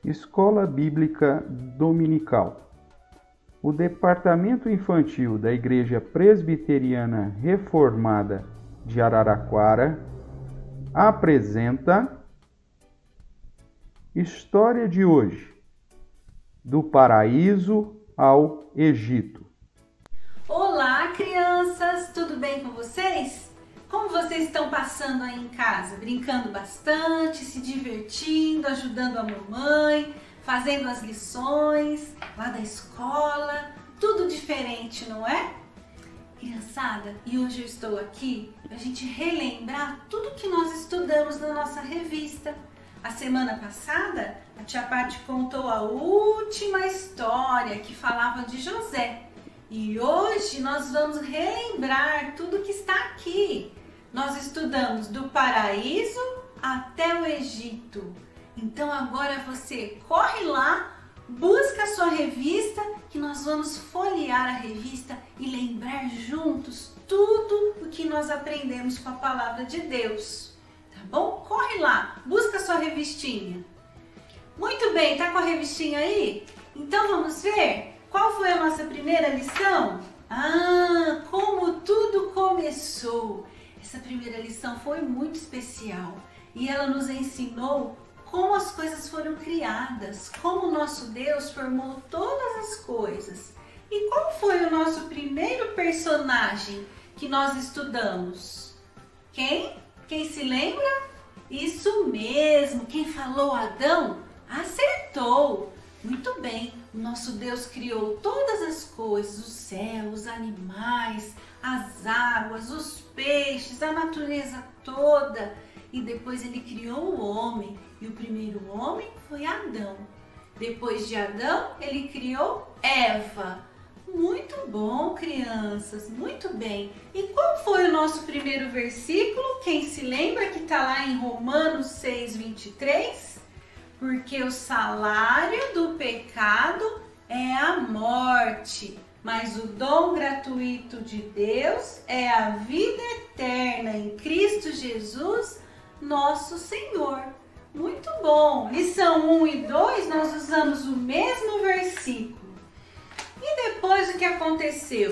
Escola Bíblica Dominical. O Departamento Infantil da Igreja Presbiteriana Reformada de Araraquara apresenta História de hoje, do paraíso ao Egito. Olá, crianças! Tudo bem com vocês? Como vocês estão passando aí em casa? Brincando bastante, se divertindo, ajudando a mamãe, fazendo as lições lá da escola, tudo diferente, não é? Criançada, e hoje eu estou aqui para a gente relembrar tudo que nós estudamos na nossa revista. A semana passada, a tia Paty contou a última história que falava de José. E hoje nós vamos relembrar tudo que está aqui. Nós estudamos do paraíso até o Egito. Então agora você corre lá, busca a sua revista, que nós vamos folhear a revista e lembrar juntos tudo o que nós aprendemos com a palavra de Deus. Tá bom? Corre lá, busca a sua revistinha. Muito bem, tá com a revistinha aí? Então vamos ver qual foi a nossa primeira lição? Como tudo começou. Essa primeira lição foi muito especial e ela nos ensinou como as coisas foram criadas, como o nosso Deus formou todas as coisas. E qual foi o nosso primeiro personagem que nós estudamos? Quem? Quem se lembra? Isso mesmo, quem falou Adão acertou. Muito bem, o nosso Deus criou todas as coisas, o céu, os animais, as águas, os peixes, a natureza toda. E depois ele criou o homem, e o primeiro homem foi Adão. Depois de Adão, ele criou Eva. Muito bom, crianças, muito bem. E qual foi o nosso primeiro versículo? Quem se lembra que está lá em Romanos 6:23? Porque o salário do pecado é a morte, mas o dom gratuito de Deus é a vida eterna em Cristo Jesus, nosso Senhor. Muito bom! Lição 1 e 2 nós usamos o mesmo versículo. E depois o que aconteceu?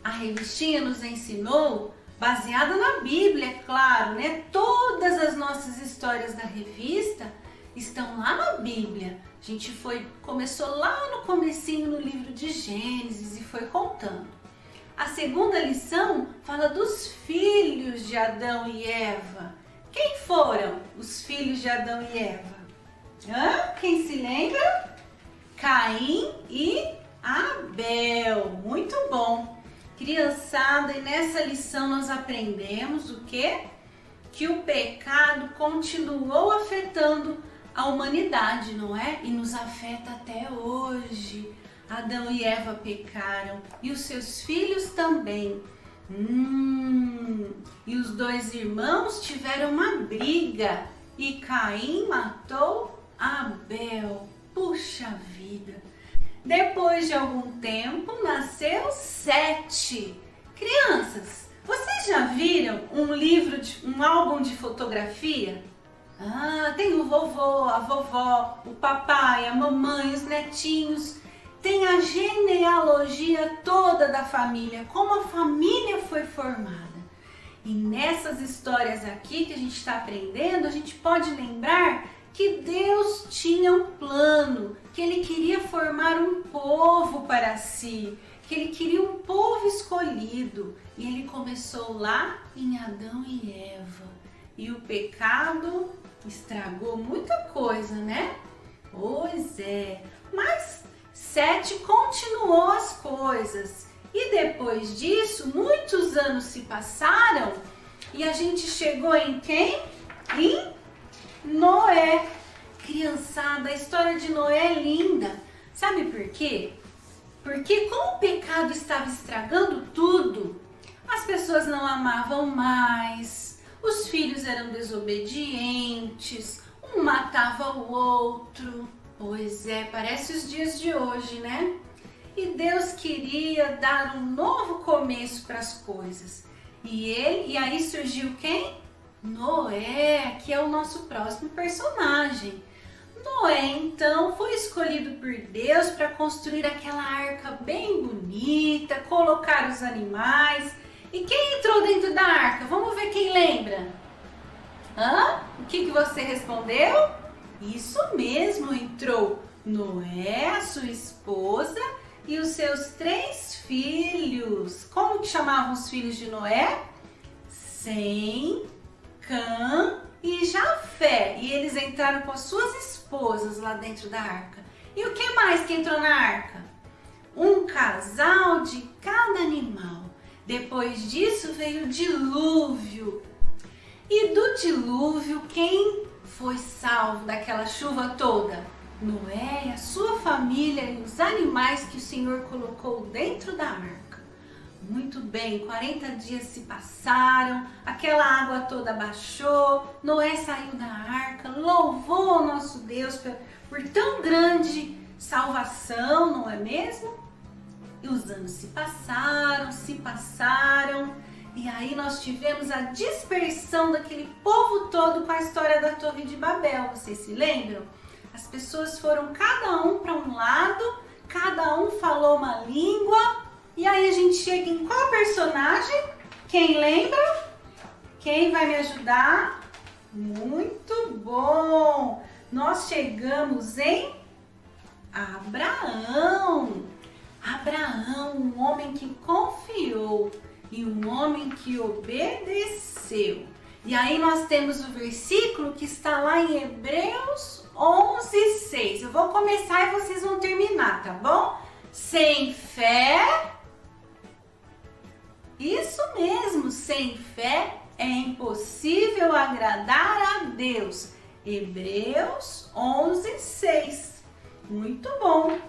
A revistinha nos ensinou, baseada na Bíblia, é claro, né? Todas as nossas histórias da revista estão lá na Bíblia. A gente começou lá no comecinho no livro de Gênesis e foi contando. A segunda lição fala dos filhos de Adão e Eva. Quem foram os filhos de Adão e Eva? Quem se lembra? Caim e Abel. Muito bom. Criançada, e nessa lição nós aprendemos o quê? Que o pecado continuou afetando a humanidade, não é? E nos afeta até hoje. Adão e Eva pecaram e os seus filhos também. E os dois irmãos tiveram uma briga e Caim matou Abel. Puxa vida! Depois de algum tempo nasceu Sete. Crianças, vocês já viram um álbum de fotografia? Tem o vovô, a vovó, o papai, a mamãe, os netinhos. Tem a genealogia toda da família, como a família foi formada. E nessas histórias aqui que a gente está aprendendo, a gente pode lembrar que Deus tinha um plano, que Ele queria formar um povo para si, que Ele queria um povo escolhido. E Ele começou lá em Adão e Eva. E o pecado estragou muita coisa, né? Pois é, mas Sete continuou as coisas. E depois disso, muitos anos se passaram e a gente chegou em quem? Em Noé. Criançada, a história de Noé é linda. Sabe por quê? Porque como o pecado estava estragando tudo, as pessoas não amavam mais, os filhos eram desobedientes, um matava o outro. Pois é, parece os dias de hoje, né? E Deus queria dar um novo começo para as coisas. E aí surgiu quem? Noé, que é o nosso próximo personagem. Noé, então, foi escolhido por Deus para construir aquela arca bem bonita, colocar os animais. E quem entrou dentro da arca? Vamos ver quem lembra. O que você respondeu? Isso mesmo, entrou Noé, a sua esposa e os seus 3 filhos. Como que chamavam os filhos de Noé? Sem, Cã e Jafé. E eles entraram com as suas esposas lá dentro da arca. E o que mais que entrou na arca? Um casal de cada animal. Depois disso veio o dilúvio. E do dilúvio, quem foi salvo daquela chuva toda? Noé e a sua família e os animais que o Senhor colocou dentro da arca. Muito bem, 40 dias se passaram, aquela água toda baixou, Noé saiu da arca, louvou o nosso Deus por tão grande salvação, não é mesmo? E os anos se passaram, e aí nós tivemos a dispersão daquele povo todo com a história da Torre de Babel, vocês se lembram? As pessoas foram cada um para um lado, cada um falou uma língua, e aí a gente chega em qual personagem? Quem lembra? Quem vai me ajudar? Muito bom! Nós chegamos em Abraão. Abraão, um homem que confiou e um homem que obedeceu. E aí nós temos o versículo que está lá em Hebreus 11:6. Eu vou começar e vocês vão terminar, tá bom? Sem fé, isso mesmo, sem fé é impossível agradar a Deus. Hebreus 11:6. Muito bom.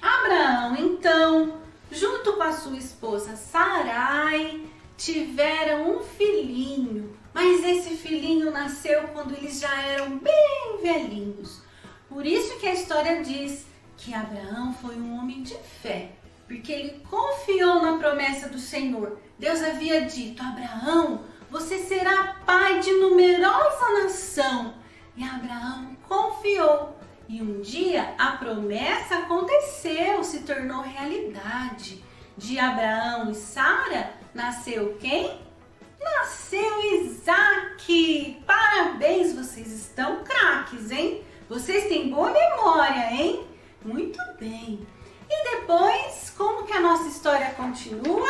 Abraão, então, junto com a sua esposa Sarai, tiveram um filhinho, mas esse filhinho nasceu quando eles já eram bem velhinhos. Por isso que a história diz que Abraão foi um homem de fé, porque ele confiou na promessa do Senhor. Deus havia dito: Abraão, você será pai de numerosa nação. E Abraão confiou. E um dia a promessa aconteceu, se tornou realidade. De Abraão e Sara nasceu quem? Nasceu Isaac. Parabéns, vocês estão craques, hein? Vocês têm boa memória, hein? Muito bem. E depois, como que a nossa história continua?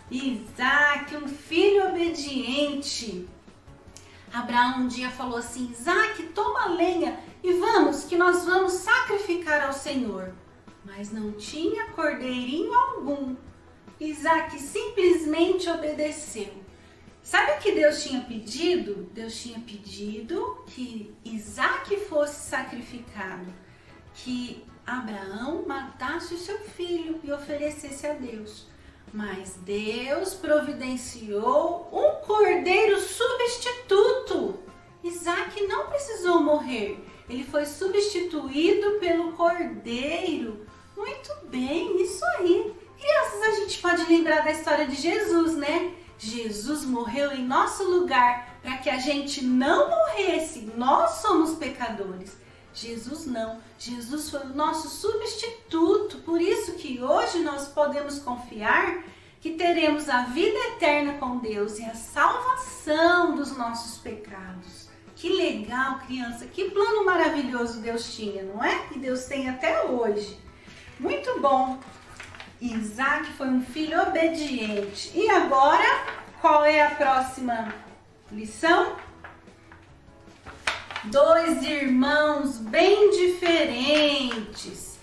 Isaac, um filho obediente. Abraão um dia falou assim: Isaac, toma lenha e vamos, que nós vamos sacrificar ao Senhor. Mas não tinha cordeirinho algum. Isaac simplesmente obedeceu. Sabe o que Deus tinha pedido? Deus tinha pedido que Isaac fosse sacrificado, que Abraão matasse o seu filho e oferecesse a Deus. Mas Deus providenciou um cordeiro substituto. Isaac não precisou morrer. Ele foi substituído pelo cordeiro. Muito bem, isso aí. Crianças, a gente pode lembrar da história de Jesus, né? Jesus morreu em nosso lugar para que a gente não morresse. Nós somos pecadores. Jesus não. Jesus foi o nosso substituto. Por isso que hoje nós podemos confiar que teremos a vida eterna com Deus e a salvação dos nossos pecados. Que legal, criança. Que plano maravilhoso Deus tinha, não é? E Deus tem até hoje. Muito bom. Isaac foi um filho obediente. E agora, qual é a próxima lição? 2 irmãos bem diferentes.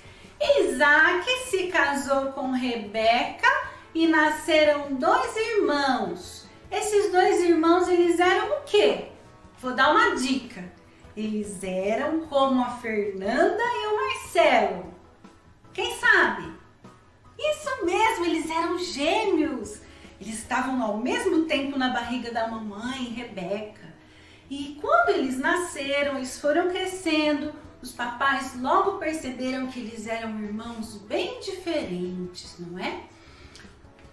Isaac se casou com Rebeca e nasceram 2 irmãos. Esses 2 irmãos, eles eram o quê? Vou dar uma dica. Eles eram como a Fernanda e o Marcelo. Quem sabe? Isso mesmo, eles eram gêmeos. Eles estavam ao mesmo tempo na barriga da mamãe, Rebeca. E quando eles nasceram, eles foram crescendo. os papais logo perceberam que eles eram irmãos bem diferentes, não é?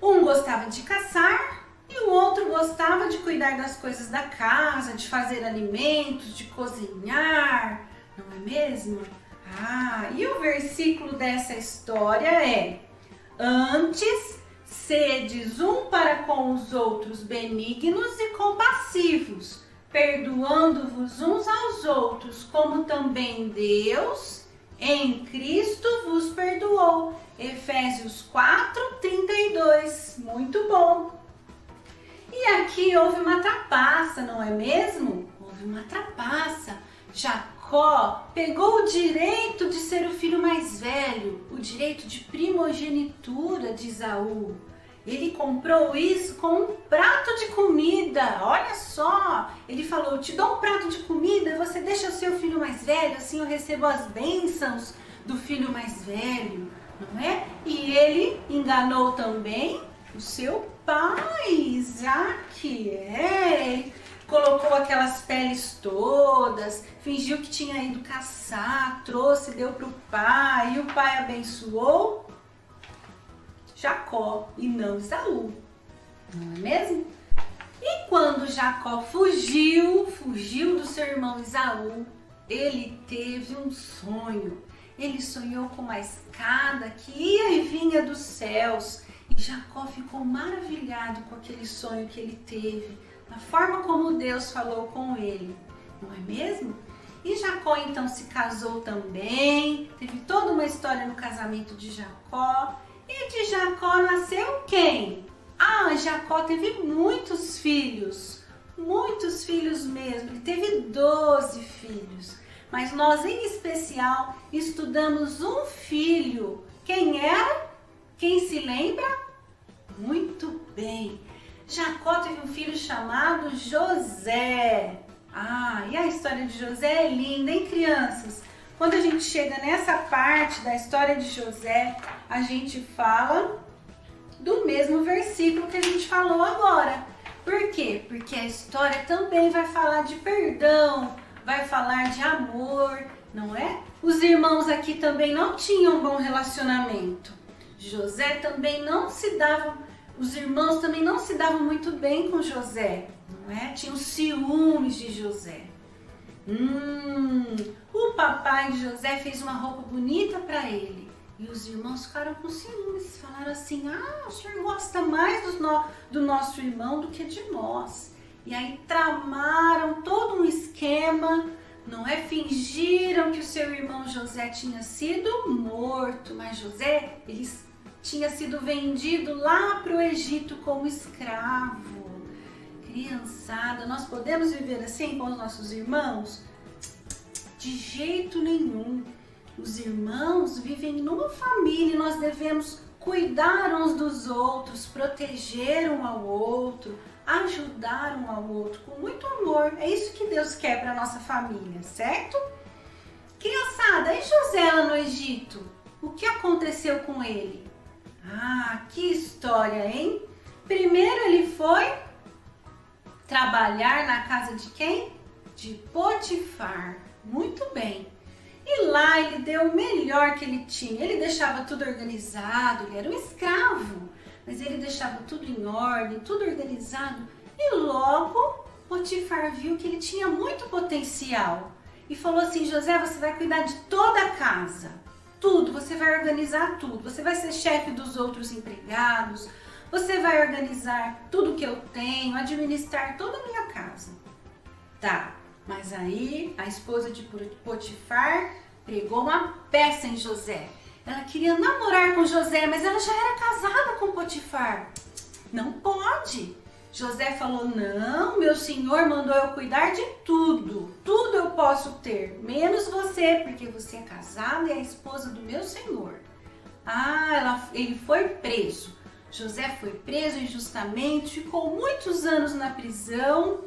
Um gostava de caçar e o outro gostava de cuidar das coisas da casa, de fazer alimentos, de cozinhar, não é mesmo? E o versículo dessa história é: antes, sedes um para com os outros benignos e compassivos, perdoando-vos uns aos outros, como também Deus em Cristo vos perdoou. Efésios 4:32. Muito bom. E aqui houve uma trapaça, não é mesmo? Houve uma trapaça. Jacó pegou o direito de ser o filho mais velho, o direito de primogenitura de Esaú. Ele comprou isso com um prato de comida. Olha só, ele falou: eu te dou um prato de comida, você deixa o seu filho mais velho, assim eu recebo as bênçãos do filho mais velho, não é? E ele enganou também o seu pai, Isaac, colocou aquelas peles todas, fingiu que tinha ido caçar, trouxe, deu para o pai, e o pai abençoou Jacó e não Esaú, não é mesmo? E quando Jacó fugiu do seu irmão Esaú, ele teve um sonho. Ele sonhou com uma escada que ia e vinha dos céus. E Jacó ficou maravilhado com aquele sonho que ele teve, da forma como Deus falou com ele, não é mesmo? E Jacó então se casou também, teve toda uma história no casamento de Jacó. E de Jacó nasceu quem? Jacó teve muitos filhos mesmo, ele teve 12 filhos. Mas nós em especial estudamos um filho. Quem era? Quem se lembra? Muito bem. Jacó teve um filho chamado José. E a história de José é linda, hein, crianças? Quando a gente chega nessa parte da história de José, a gente fala do mesmo versículo que a gente falou agora. Por quê? Porque a história também vai falar de perdão, vai falar de amor, não é? Os irmãos aqui também não tinham um bom relacionamento. José também não se dava, os irmãos também não se davam muito bem com José, não é? Tinham ciúmes de José. O papai de José fez uma roupa bonita para ele e os irmãos ficaram com ciúmes, falaram assim: o senhor gosta mais do nosso irmão do que de nós. E aí tramaram todo um esquema, não é? Fingiram que o seu irmão José tinha sido morto, mas José, ele tinha sido vendido lá para o Egito como escravo. Criançada, nós podemos viver assim com os nossos irmãos? De jeito nenhum. Os irmãos vivem numa família e nós devemos cuidar uns dos outros, proteger um ao outro, ajudar um ao outro com muito amor. É isso que Deus quer para nossa família, certo? Criançada, e José lá no Egito? O que aconteceu com ele? Que história, hein? Primeiro ele foi trabalhar na casa de quem? De Potifar. Muito bem. E lá ele deu o melhor que ele tinha. Ele deixava tudo organizado, ele era um escravo, mas ele deixava tudo em ordem, tudo organizado. E logo Potifar viu que ele tinha muito potencial e falou assim: José, você vai cuidar de toda a casa, tudo, você vai organizar tudo, você vai ser chefe dos outros empregados, você vai organizar tudo que eu tenho, administrar toda a minha casa. Tá, mas aí a esposa de Potifar pegou uma peça em José. Ela queria namorar com José, mas ela já era casada com Potifar. Não pode. José falou: não, meu senhor mandou eu cuidar de tudo. Tudo eu posso ter, menos você, porque você é casada e é a esposa do meu senhor. Ele foi preso. José foi preso injustamente, ficou muitos anos na prisão.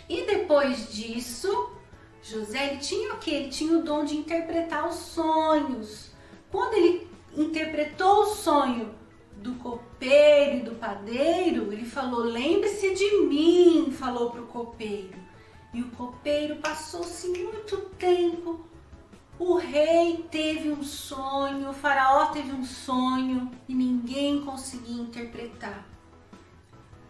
E depois disso, José ele tinha o quê? Ele tinha o dom de interpretar os sonhos. Quando ele interpretou o sonho do copeiro e do padeiro, ele falou: lembre-se de mim, falou para o copeiro. E o copeiro passou-se muito tempo O rei teve um sonho, o faraó teve um sonho e ninguém conseguia interpretar.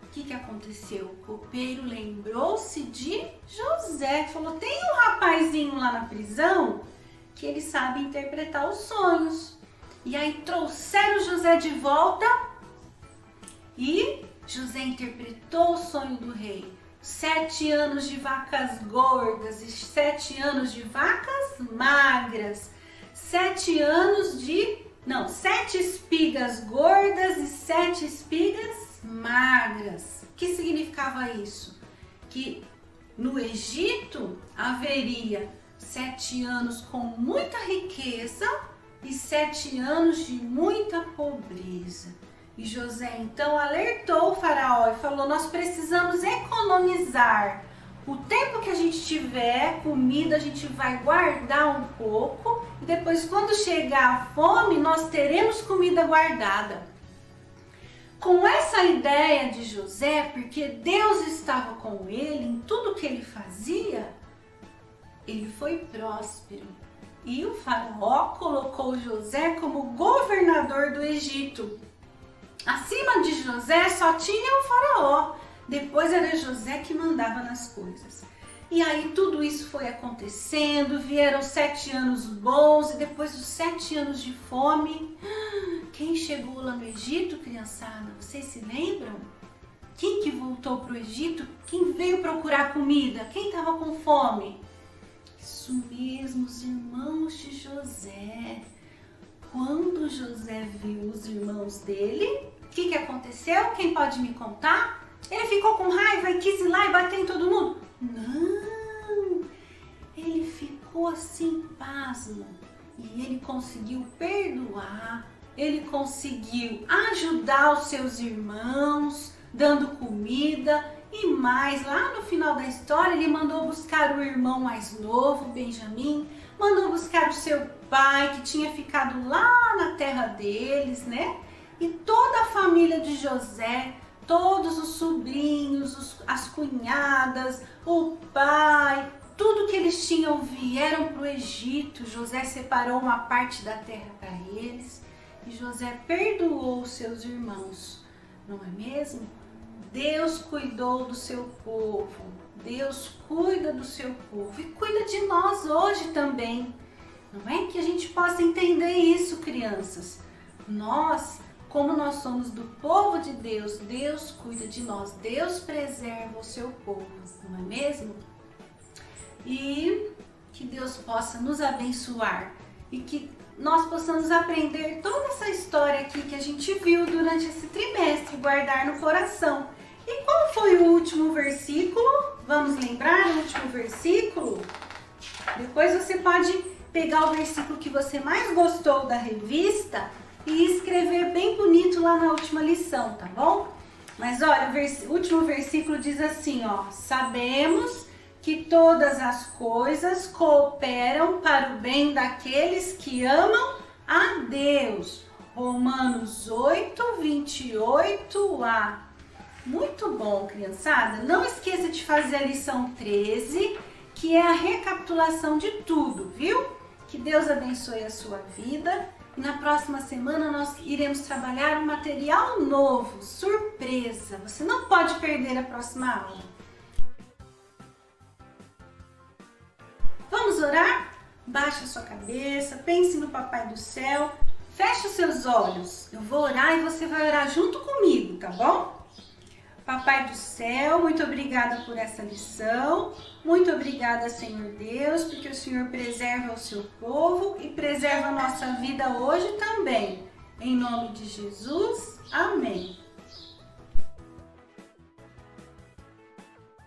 O que aconteceu? O copeiro lembrou-se de José, falou: tem um rapazinho lá na prisão que ele sabe interpretar os sonhos. E aí trouxeram José de volta e José interpretou o sonho do rei. 7 anos de vacas gordas e 7 anos de vacas magras. 7 espigas gordas e 7 espigas magras. O que significava isso? Que no Egito haveria 7 anos com muita riqueza e 7 anos de muita pobreza. E José então alertou o faraó e falou: nós precisamos economizar. O tempo que a gente tiver comida, a gente vai guardar um pouco e depois, quando chegar a fome, nós teremos comida guardada. Com essa ideia de José, porque Deus estava com ele em tudo que ele fazia, ele foi próspero. E o faraó colocou José como governador do Egito. Acima de José só tinha o faraó, depois era José que mandava nas coisas. E aí tudo isso foi acontecendo, vieram 7 anos bons e depois os 7 anos de fome. Quem chegou lá no Egito, criançada? Vocês se lembram? Quem que voltou para o Egito? Quem veio procurar comida? Quem estava com fome? Isso mesmo, os irmãos de José. Quando José viu os irmãos dele, o que aconteceu? Quem pode me contar? Ele ficou com raiva e quis ir lá e bater em todo mundo? Não! Ele ficou assim, pasmo. E ele conseguiu perdoar, ele conseguiu ajudar os seus irmãos, dando comida. E mais, lá no final da história, ele mandou buscar o irmão mais novo, Benjamim, mandou buscar o seu pai, que tinha ficado lá na terra deles, né? E toda a família de José, todos os sobrinhos, as cunhadas, o pai, tudo que eles tinham vieram para o Egito. José separou uma parte da terra para eles e José perdoou os seus irmãos, não é mesmo? Deus cuidou do seu povo, Deus cuida do seu povo e cuida de nós hoje também. Não é que a gente possa entender isso, crianças? Nós, como nós somos do povo de Deus, Deus cuida de nós, Deus preserva o seu povo, não é mesmo? E que Deus possa nos abençoar e que nós possamos aprender toda essa história aqui que a gente viu durante esse trimestre, guardar no coração. E qual foi o último versículo? Vamos lembrar o último versículo? Depois você pode pegar o versículo que você mais gostou da revista e escrever bem bonito lá na última lição, tá bom? Mas olha, o último versículo diz assim, ó: sabemos que todas as coisas cooperam para o bem daqueles que amam a Deus. Romanos 8, 28a. Muito bom, criançada. Não esqueça de fazer a lição 13, que é a recapitulação de tudo, viu? Que Deus abençoe a sua vida. E na próxima semana nós iremos trabalhar um material novo, surpresa. Você não pode perder a próxima aula. Vamos orar? Baixe a sua cabeça, pense no Papai do Céu, feche os seus olhos. Eu vou orar e você vai orar junto comigo, tá bom? Papai do céu, muito obrigada por essa lição. Muito obrigada, Senhor Deus, porque o Senhor preserva o seu povo e preserva a nossa vida hoje também. Em nome de Jesus, amém.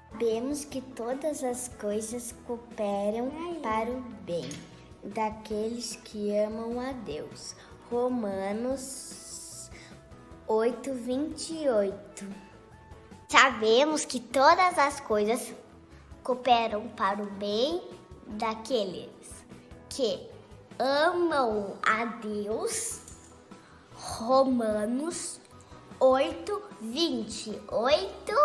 Sabemos que todas as coisas cooperam para o bem daqueles que amam a Deus. Romanos 8, 28. Sabemos que todas as coisas cooperam para o bem daqueles que amam a Deus. Romanos 8, 28.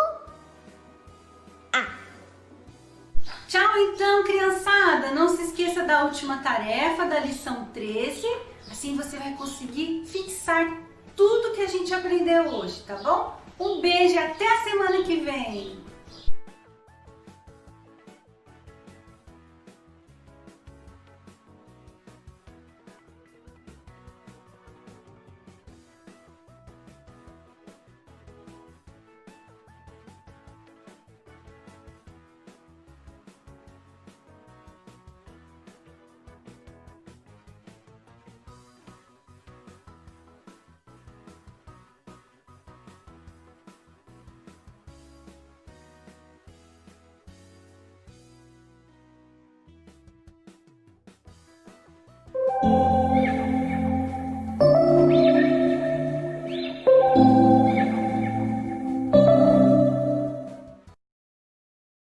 Tchau então, criançada! Não se esqueça da última tarefa, da lição 13. Assim você vai conseguir fixar tudo que a gente aprendeu hoje, tá bom? Um beijo e até a semana que vem!